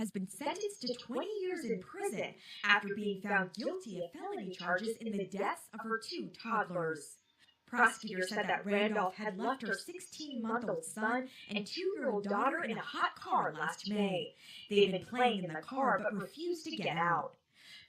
has been sentenced to 20 years in prison after being found guilty of felony charges in the deaths of her 2 toddlers. Prosecutors said that Randolph had left her 16-month-old son and 2-year-old daughter in a hot car last May. They'd been playing in the car but refused to get out.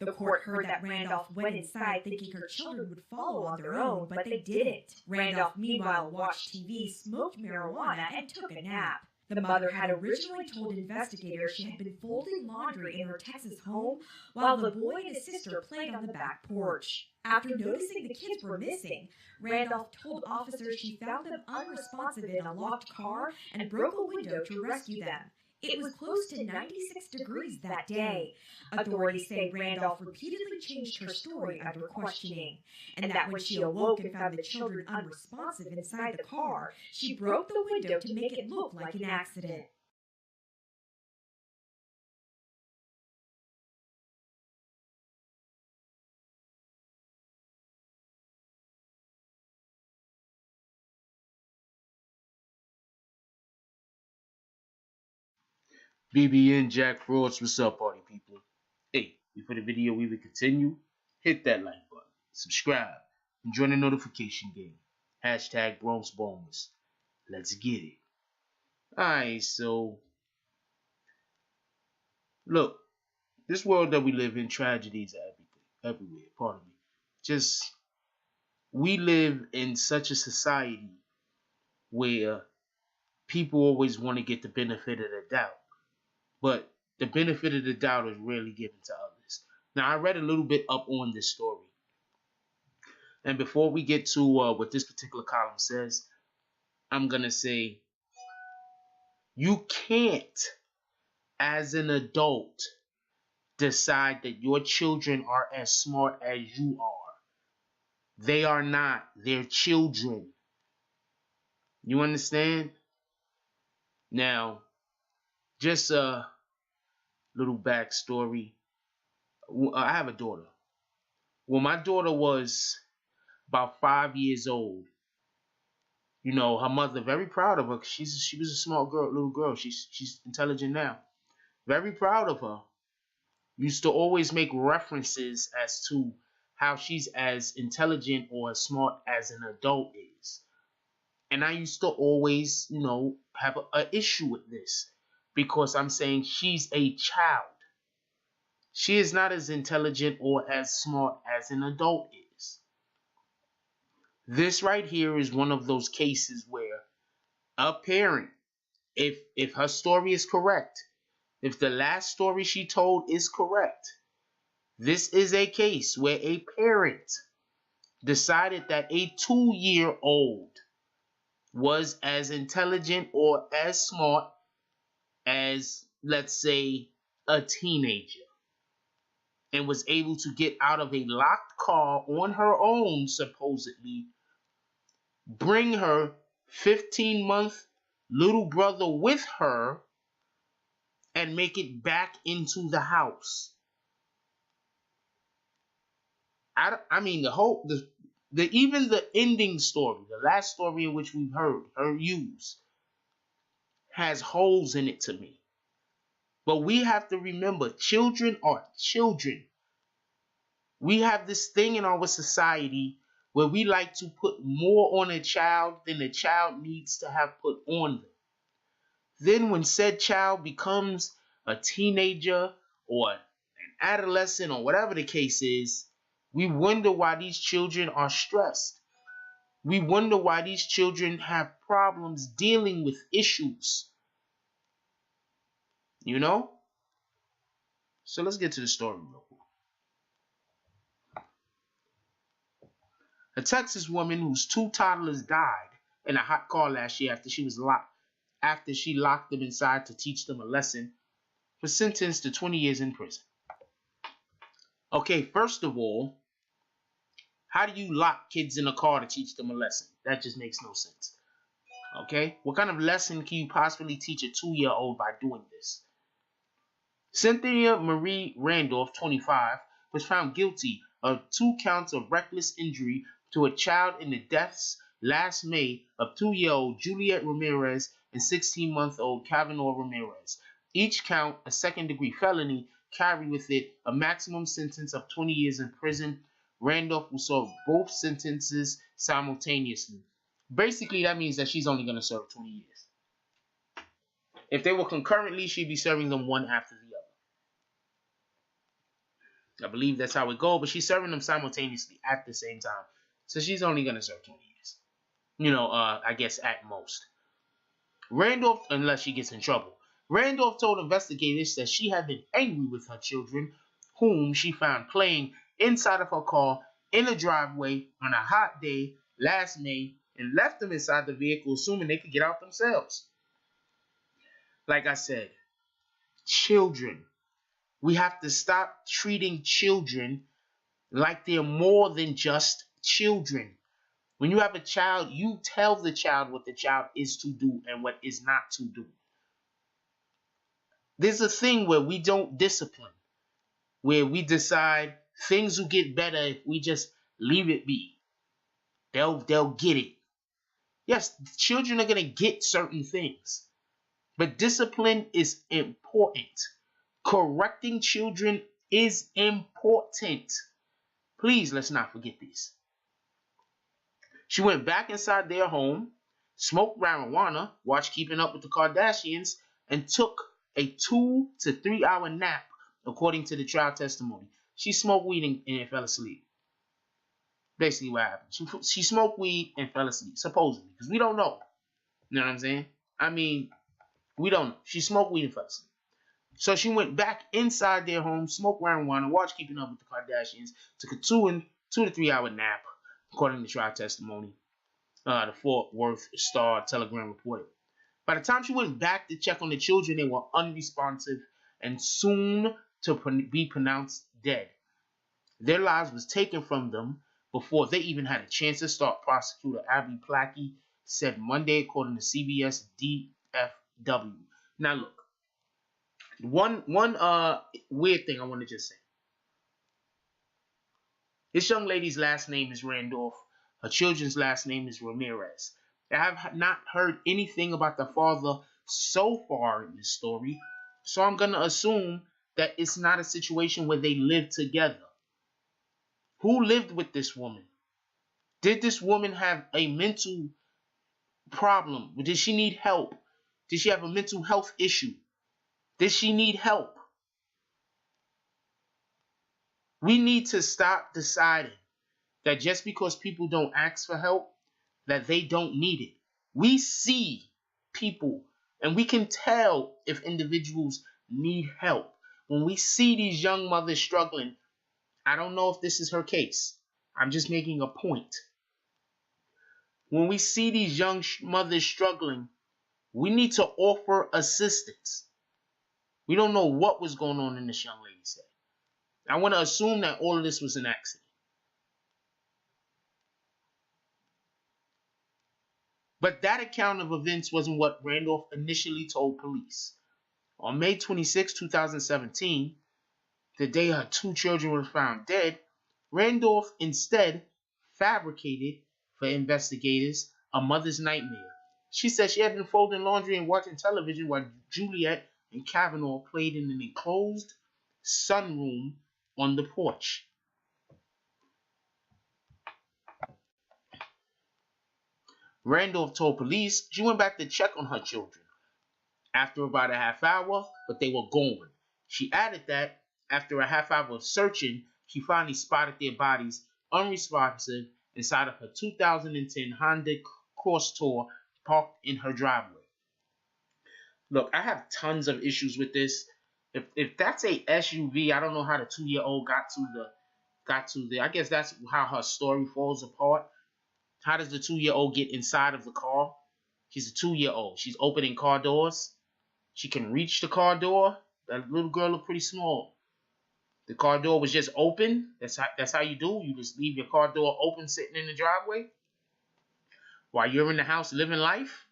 The court heard that Randolph went inside thinking her children would follow on their own, but they didn't. Randolph, meanwhile, watched TV, smoked marijuana, and took a nap. The mother had originally told investigators she had been folding laundry in her Texas home while the boy and his sister played on the back porch. After noticing the kids were missing, Randolph told officers she found them unresponsive in a locked car and broke a window to rescue them. It was close to 96 degrees that day. Authorities say Randolph repeatedly changed her story under questioning, and that when she awoke and found the children unresponsive inside the car, she broke the window to make it look like an accident. BBN Jack Frauds, what's up, party people? Hey, before the video we will continue, hit that like button, subscribe, and join the notification game. Hashtag Bronx Boneless. Let's get it. Alright, so look, this world that we live in, tragedies are everywhere, pardon me. Just, we live in such a society where people always want to get the benefit of the doubt. But the benefit of the doubt is rarely given to others. Now, I read a little bit up on this story. And before we get to what this particular column says, I'm going to say, you can't, as an adult, decide that your children are as smart as you are. They are not. They're children. You understand? Now, just a little backstory. I have a daughter. When my daughter was about 5 years old, you know, her mother, very proud of her. She was a smart girl, little girl. She's intelligent now. Very proud of her. Used to always make references as to how she's as intelligent or as smart as an adult is. And I used to always, you know, have an issue with this. Because I'm saying she's a child. She is not as intelligent or as smart as an adult is. This right here is one of those cases where a parent, if her story is correct, if the last story she told is correct, this is a case where a parent decided that a 2-year-old was as intelligent or as smart as, let's say, a teenager, and was able to get out of a locked car on her own, supposedly, bring her 15-month little brother with her, and make it back into the house. I mean, even the ending story, the last story in which we've heard her use, has holes in it to me. But we have to remember, children are children. We have this thing in our society where we like to put more on a child than the child needs to have put on them. Then when said child becomes a teenager or an adolescent or whatever the case is, we wonder why these children are stressed. We wonder why these children have problems dealing with issues. You know? So let's get to the story real quick. A Texas woman whose 2 toddlers died in a hot car last year after she locked them inside to teach them a lesson was sentenced to 20 years in prison. Okay, first of all, how do you lock kids in a car to teach them a lesson? That just makes no sense. Okay? What kind of lesson can you possibly teach a 2-year-old by doing this? Cynthia Marie Randolph, 25, was found guilty of 2 counts of reckless injury to a child in the deaths last May of 2-year-old Juliet Ramirez and 16-month-old Cavanaugh Ramirez. Each count, a second-degree felony, carry with it a maximum sentence of 20 years in prison. Randolph will serve both sentences simultaneously. Basically, that means that she's only going to serve 20 years. If they were concurrently, she'd be serving them one after the other. I believe that's how it goes, but she's serving them simultaneously at the same time. So she's only going to serve 20 years. I guess at most. Randolph, unless she gets in trouble. Randolph told investigators that she had been angry with her children, whom she found playing inside of her car in a driveway on a hot day last May, and left them inside the vehicle assuming they could get out themselves. Like I said, children. We have to stop treating children like they're more than just children. When you have a child, you tell the child what the child is to do and what is not to do. There's a thing where we don't discipline, where we decide things will get better if we just leave it be. They'll get it. Yes, children are going to get certain things, but discipline is important. Correcting children is important. Please, let's not forget this. She went back inside their home, smoked marijuana, watched Keeping Up with the Kardashians, and took a 2 to 3 hour nap, according to the trial testimony. She smoked weed and fell asleep. Basically what happened. She smoked weed and fell asleep, supposedly, because we don't know. You know what I'm saying? I mean, we don't know. She smoked weed and fell asleep. So she went back inside their home, smoked marijuana, watched Keeping Up with the Kardashians, took a 2 to 3 hour nap, according to trial testimony. The Fort Worth Star-Telegram reported. By the time she went back to check on the children, they were unresponsive and soon to be pronounced dead. Their lives was taken from them before they even had a chance to start. Prosecutor Abby Plackey said Monday, according to CBS DFW. Now look, one weird thing I want to just say. This young lady's last name is Randolph. Her children's last name is Ramirez. I have not heard anything about the father so far in this story, so I'm going to assume that it's not a situation where they live together. Who lived with this woman? Did this woman have a mental problem? Did she need help? Did she have a mental health issue? Did she need help? We need to stop deciding that just because people don't ask for help, that they don't need it. We see people and we can tell if individuals need help. When we see these young mothers struggling, I don't know if this is her case. I'm just making a point. When we see these young mothers struggling, we need to offer assistance. We don't know what was going on in this young lady's head. I want to assume that all of this was an accident. But that account of events wasn't what Randolph initially told police. On May 26, 2017, the day her 2 children were found dead, Randolph instead fabricated for investigators a mother's nightmare. She said she had been folding laundry and watching television while Juliet and Cavanaugh played in an enclosed sunroom on the porch. Randolph told police she went back to check on her children after about a half hour, but they were gone. She added that after a half hour of searching, she finally spotted their bodies unresponsive inside of her 2010 Honda Cross Tour parked in her driveway. Look, I have tons of issues with this. If that's a SUV, I don't know how the 2-year-old got to the. I guess that's how her story falls apart. How does the 2-year-old get inside of the car? She's a 2-year-old. She's opening car doors. She can reach the car door. That little girl looked pretty small. The car door was just open. That's how you do. You just leave your car door open sitting in the driveway while you're in the house living life.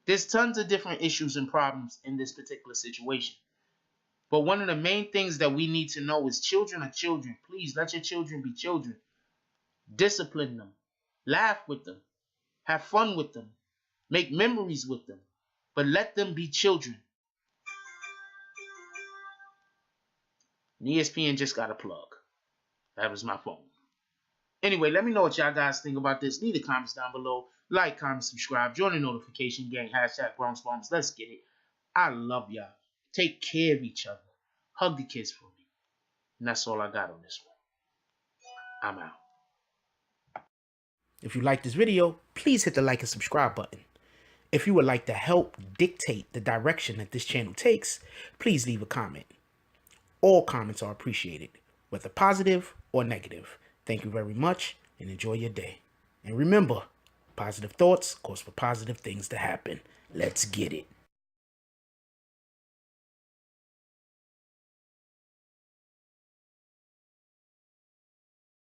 There's tons of different issues and problems in this particular situation. But one of the main things that we need to know is children are children. Please let your children be children. Discipline them. Laugh with them. Have fun with them. Make memories with them. But let them be children. And ESPN just got a plug. That was my phone. Anyway, let me know what y'all guys think about this. Leave the comments down below. Like, comment, subscribe. Join the notification gang. #GrownSpoms. Let's get it. I love y'all. Take care of each other. Hug the kids for me. And that's all I got on this one. I'm out. If you like this video, please hit the like and subscribe button. If you would like to help dictate the direction that this channel takes, please leave a comment. All comments are appreciated, whether positive or negative. Thank you very much and enjoy your day. And remember, positive thoughts cause for positive things to happen. Let's get it.